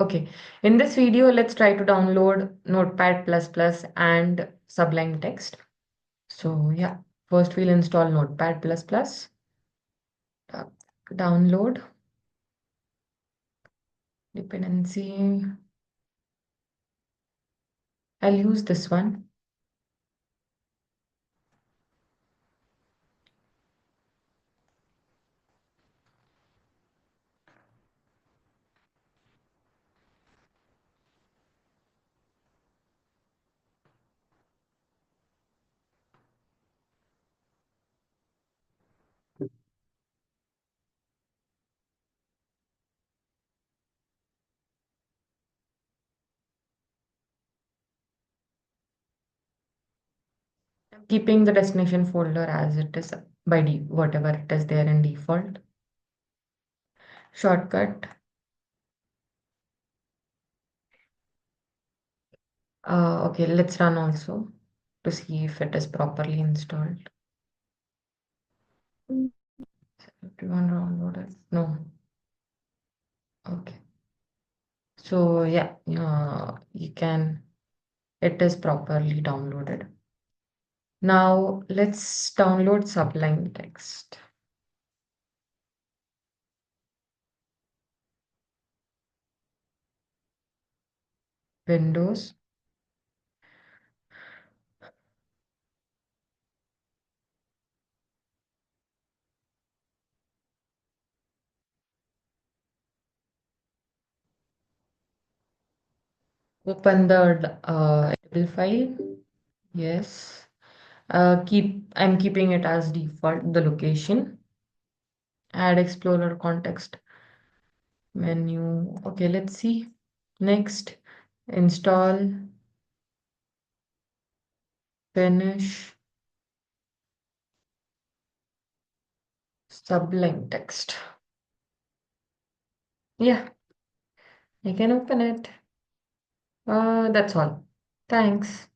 Okay, in this video, let's try to download Notepad++ and Sublime Text. So yeah, first we'll install Notepad++, uh, download, dependency. I'll use this one. I'm keeping the destination folder as it is by whatever it is there in default. Shortcut. Okay, let's run also to see if it is properly installed. Do you want to download it? No. Okay. So yeah, you can. It is properly downloaded. Now let's download Sublime Text. Windows. Open the editable file. Yes. I'm keeping it as default. The location. Add Explorer context menu. Okay, let's see. Next, install, finish, Sublime Text. Yeah, I can open it. That's all. Thanks.